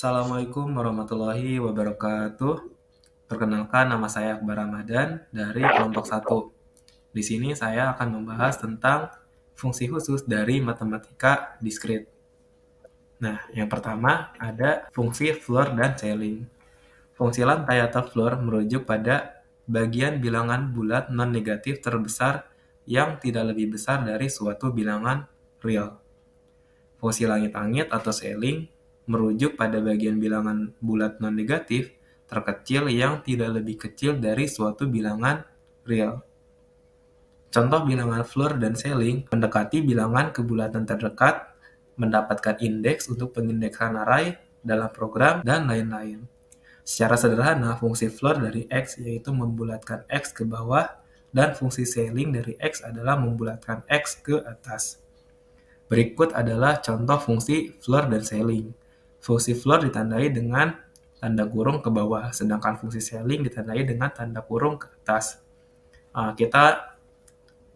Assalamualaikum warahmatullahi wabarakatuh. Perkenalkan, nama saya Akbar Ramadan dari kelompok 1. Di sini saya akan membahas tentang fungsi khusus dari matematika diskrit. Nah, yang pertama ada fungsi floor dan ceiling. Fungsi lantai atau floor merujuk pada bagian bilangan bulat non-negatif terbesar yang tidak lebih besar dari suatu bilangan real. Fungsi langit-langit atau ceiling merujuk pada bagian bilangan bulat non-negatif terkecil yang tidak lebih kecil dari suatu bilangan real. Contoh bilangan floor dan ceiling mendekati bilangan kebulatan terdekat, mendapatkan indeks untuk pengindeksan array dalam program, dan lain-lain. Secara sederhana, fungsi floor dari X yaitu membulatkan X ke bawah, dan fungsi ceiling dari X adalah membulatkan X ke atas. Berikut adalah contoh fungsi floor dan ceiling. Fungsi floor ditandai dengan tanda kurung ke bawah, sedangkan fungsi ceiling ditandai dengan tanda kurung ke atas. Kita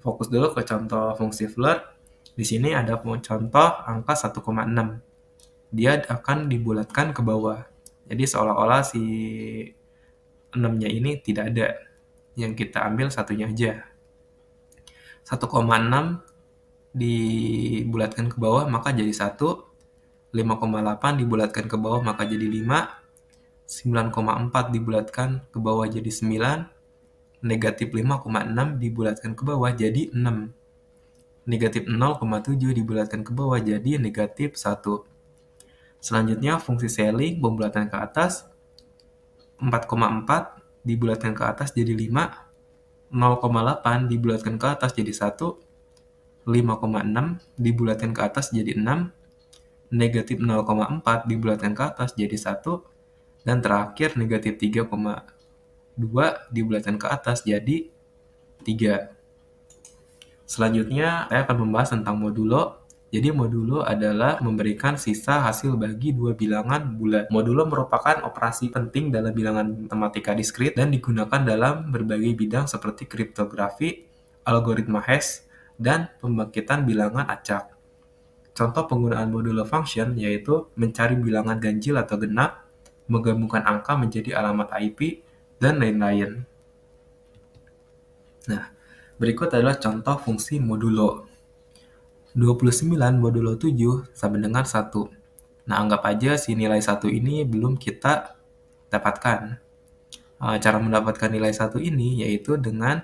fokus dulu ke contoh fungsi floor. Di sini ada contoh angka 1,6. Dia akan dibulatkan ke bawah. Jadi seolah-olah si 6-nya ini tidak ada. Yang kita ambil satunya aja. 1,6 dibulatkan ke bawah maka jadi 1, 5,8 dibulatkan ke bawah maka jadi 5, 9,4 dibulatkan ke bawah jadi 9, negatif 5,6 dibulatkan ke bawah jadi 6, negatif 0,7 dibulatkan ke bawah jadi negatif 1. Selanjutnya fungsi ceiling pembulatan ke atas, 4,4 dibulatkan ke atas jadi 5, 0,8 dibulatkan ke atas jadi 1, 5,6 dibulatkan ke atas jadi 6, negatif 0,4 dibulatkan ke atas jadi 1, dan terakhir negatif 3,2 dibulatkan ke atas jadi 3. Selanjutnya, saya akan membahas tentang modulo. Jadi modulo adalah memberikan sisa hasil bagi dua bilangan bulat. Modulo merupakan operasi penting dalam bilangan matematika diskrit dan digunakan dalam berbagai bidang seperti kriptografi, algoritma hash, dan pembangkitan bilangan acak. Contoh penggunaan modulo function yaitu mencari bilangan ganjil atau genap, menggabungkan angka menjadi alamat IP, dan lain-lain. Nah, berikut adalah contoh fungsi modulo. 29 modulo 7 sama dengan 1. Nah, anggap aja si nilai 1 ini belum kita dapatkan. Cara mendapatkan nilai 1 ini yaitu dengan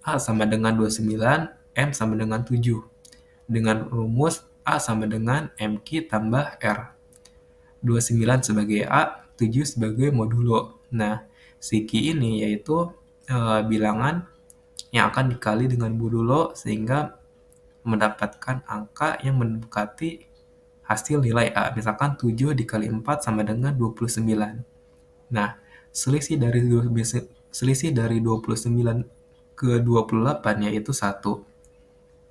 A sama dengan 29, M sama dengan 7. Dengan rumus A sama dengan MQ tambah R. 29 sebagai A, 7 sebagai modulo. Nah, si Q ini yaitu bilangan yang akan dikali dengan modulo sehingga mendapatkan angka yang mendekati hasil nilai A. Misalkan 7 dikali 4 sama dengan 29. Nah, selisih dari 29 ke 28 yaitu 1.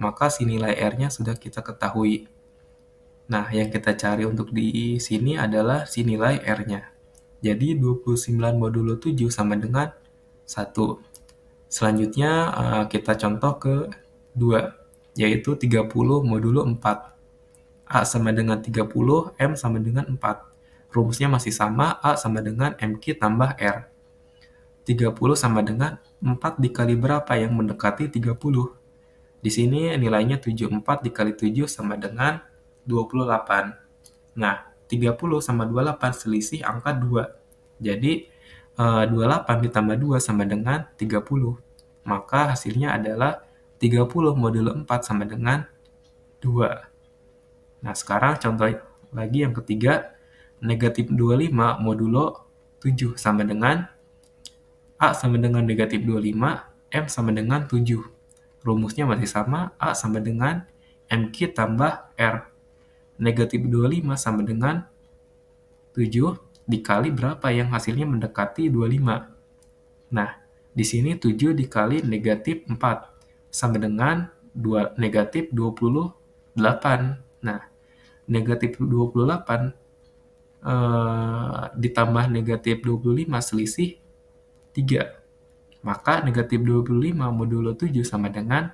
Maka si nilai R-nya sudah kita ketahui. Nah, yang kita cari untuk di sini adalah si nilai R-nya. Jadi 29 modulo 7 sama dengan 1. Selanjutnya kita contoh ke 2, yaitu 30 modulo 4. A sama dengan 30, M sama dengan 4. Rumusnya masih sama, A sama dengan MQ tambah R. 30 sama dengan 4 dikali berapa yang mendekati 30? Di sini nilainya 74 dikali 7 sama dengan 28. Nah, 30 sama 28 selisih angka 2. Jadi, 28 ditambah 2 sama dengan 30. Maka hasilnya adalah 30 modulo 4 sama dengan 2. Nah, sekarang contoh lagi yang ketiga, negatif 25 modulo 7 sama dengan A sama dengan negatif 25, M sama dengan 7. Rumusnya masih sama, A sama dengan MQ tambah R. Negatif 25 sama dengan 7 dikali berapa yang hasilnya mendekati 25. Nah, di sini 7 dikali negatif 4 sama dengan negatif 28. Nah, negatif 28 ditambah negatif 25 selisih 3. Maka negatif 25 modulo 7 sama dengan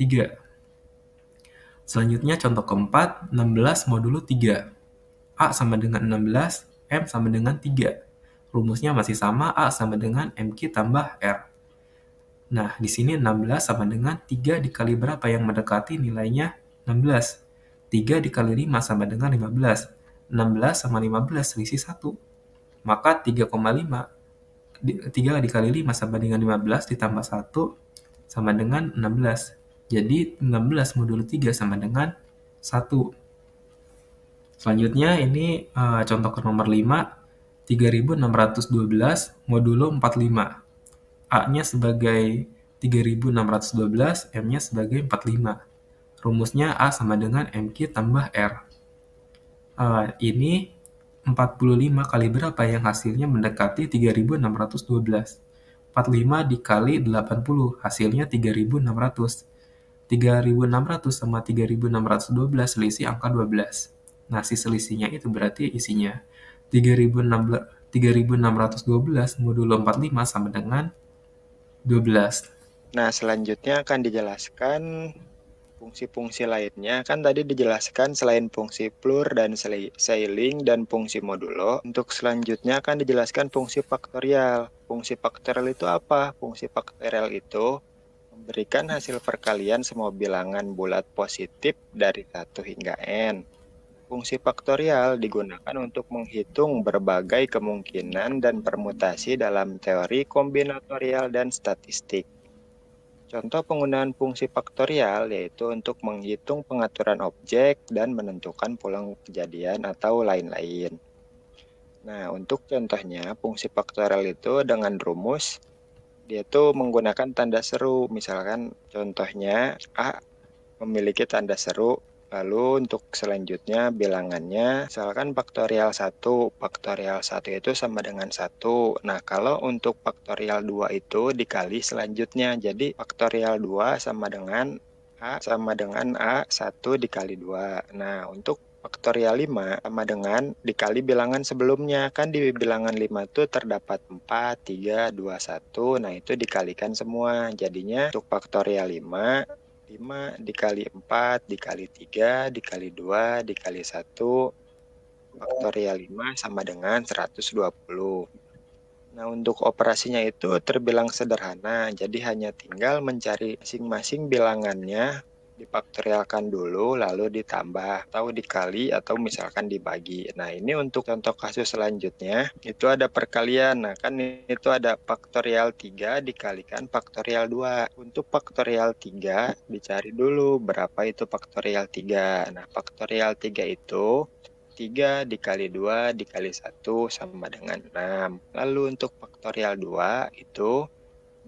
3. Selanjutnya contoh keempat, 16 modulo 3. A sama dengan 16, M sama dengan 3. Rumusnya masih sama, A sama dengan MQ tambah R. Nah, di sini 16 sama dengan 3 dikali berapa yang mendekati nilainya 16. 3 dikali 5 sama dengan 15. 16 sama 15 selisih 1. Maka 3,5 3 dikali 5 sama dengan 15 ditambah 1 sama dengan 16. Jadi 16 modulo 3 sama dengan 1. Selanjutnya ini contoh ke nomor 5, 3612 modulo 45. A-nya sebagai 3612, M-nya sebagai 45. Rumusnya A sama dengan MQ tambah R. Ini 45 kali berapa yang hasilnya mendekati 3612. 45 dikali 80, hasilnya 3600. 3600 sama 3612 selisih angka 12. Nah, si selisihnya itu berarti isinya 3612 modulo 45 sama dengan 12. Nah, selanjutnya akan dijelaskan fungsi-fungsi lainnya. Kan tadi dijelaskan selain fungsi plur dan Seiling dan fungsi modulo, untuk selanjutnya akan dijelaskan fungsi faktorial. Fungsi faktorial itu apa? Fungsi faktorial itu memberikan hasil perkalian semua bilangan bulat positif dari 1 hingga N. Fungsi faktorial digunakan untuk menghitung berbagai kemungkinan dan permutasi dalam teori kombinatorial dan statistik. Contoh penggunaan fungsi faktorial yaitu untuk menghitung pengaturan objek dan menentukan pulang kejadian atau lain-lain. Nah, untuk contohnya fungsi faktorial itu dengan rumus dia itu menggunakan tanda seru. Misalkan contohnya A memiliki tanda seru. Lalu untuk selanjutnya bilangannya, misalkan faktorial 1. Faktorial 1 itu sama dengan 1. Nah, kalau untuk faktorial 2 itu dikali selanjutnya. Jadi faktorial 2 sama dengan A sama dengan A1 dikali 2. Nah, untuk faktorial 5 sama dengan dikali bilangan sebelumnya. Kan di bilangan 5 itu terdapat 4, 3, 2, 1. Nah, itu dikalikan semua. Jadinya untuk faktorial 5 dikali 4, dikali 3, dikali 2, dikali 1, faktorial 5 sama dengan 120. Nah, untuk operasinya itu terbilang sederhana, jadi hanya tinggal mencari masing-masing bilangannya, difaktorialkan dulu, lalu ditambah, atau dikali, atau misalkan dibagi. Nah, ini untuk contoh kasus selanjutnya, itu ada perkalian. Nah, kan itu ada faktorial 3 dikalikan faktorial 2. Untuk faktorial 3, dicari dulu berapa itu faktorial 3. Nah, faktorial 3 itu 3 dikali 2 dikali 1 sama dengan 6. Lalu untuk faktorial 2 itu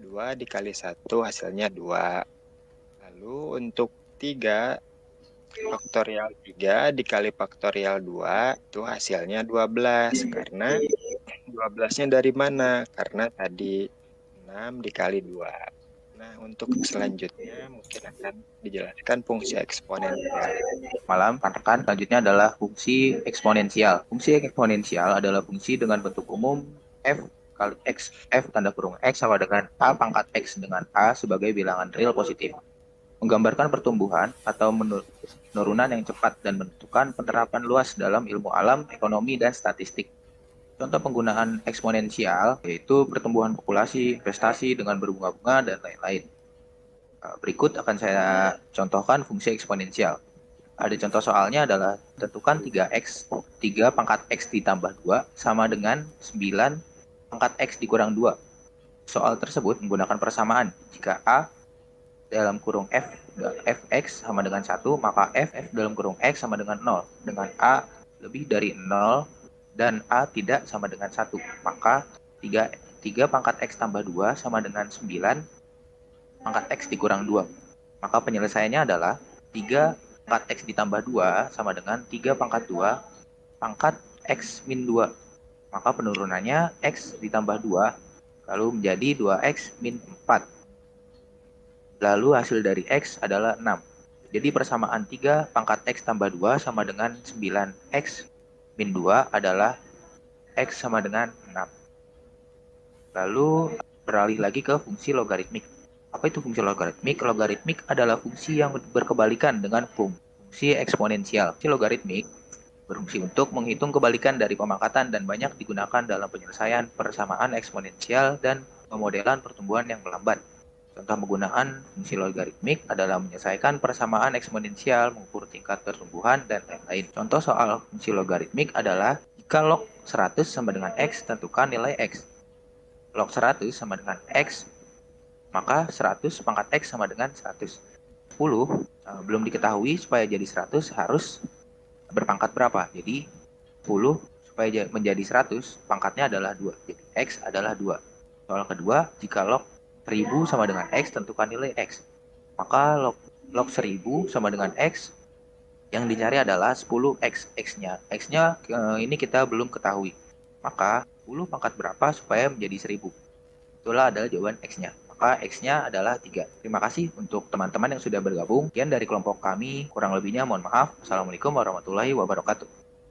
2 dikali 1 hasilnya 2. Lalu untuk 3, faktorial 3 dikali faktorial 2 itu hasilnya 12. Karena 12-nya dari mana? Karena tadi 6 dikali 2. Nah, untuk selanjutnya mungkin akan dijelaskan fungsi eksponensial. Malam, rekan. Selanjutnya adalah fungsi eksponensial. Fungsi eksponensial adalah fungsi dengan bentuk umum f kali x, f tanda kurung x sama dengan a pangkat x dengan a sebagai bilangan real positif. Menggambarkan pertumbuhan atau penurunan yang cepat dan menentukan penerapan luas dalam ilmu alam, ekonomi, dan statistik. Contoh penggunaan eksponensial yaitu pertumbuhan populasi, investasi dengan berbunga-bunga, dan lain-lain. Berikut akan saya contohkan fungsi eksponensial. Ada contoh soalnya adalah tentukan 3x, 3 pangkat x ditambah 2 sama dengan 9 pangkat x dikurang 2. Soal tersebut menggunakan persamaan. Jika a dalam kurung fx sama dengan 1, maka f dalam kurung x sama dengan 0. Dengan a lebih dari 0 dan a tidak sama dengan 1, maka 3 pangkat x tambah 2 sama dengan 9 pangkat x dikurang 2. Maka penyelesaiannya adalah 3 pangkat x ditambah 2 sama dengan 3 pangkat 2 pangkat x min 2. Maka penurunannya x ditambah 2 lalu menjadi 2x min 4. Lalu hasil dari x adalah 6. Jadi persamaan 3 pangkat x tambah 2 sama dengan 9x min 2 adalah x sama dengan 6. Lalu beralih lagi ke fungsi logaritmik. Apa itu fungsi logaritmik? Logaritmik adalah fungsi yang berkebalikan dengan fungsi eksponensial. Fungsi logaritmik berfungsi untuk menghitung kebalikan dari pemangkatan dan banyak digunakan dalam penyelesaian persamaan eksponensial dan pemodelan pertumbuhan yang melambat. Contoh penggunaan fungsi logaritmik adalah menyelesaikan persamaan eksponensial, mengukur tingkat pertumbuhan, dan lain-lain. Contoh soal fungsi logaritmik adalah jika log 100 sama dengan X, tentukan nilai X. Log 100 sama dengan X, maka 100 pangkat X sama dengan 100. 10 belum diketahui, supaya jadi 100 harus berpangkat berapa. Jadi 10 supaya menjadi 100, pangkatnya adalah 2. Jadi X adalah 2. Soal kedua, jika log 1000 sama dengan X, tentukan nilai X. Maka log 1000 sama dengan X, yang dicari adalah 10X. X-nya ini kita belum ketahui. Maka 10 pangkat berapa supaya menjadi 1000? Itulah adalah jawaban X-nya. Maka X-nya adalah 3. Terima kasih untuk teman-teman yang sudah bergabung. Sekian dari kelompok kami. Kurang lebihnya mohon maaf. Assalamualaikum warahmatullahi wabarakatuh.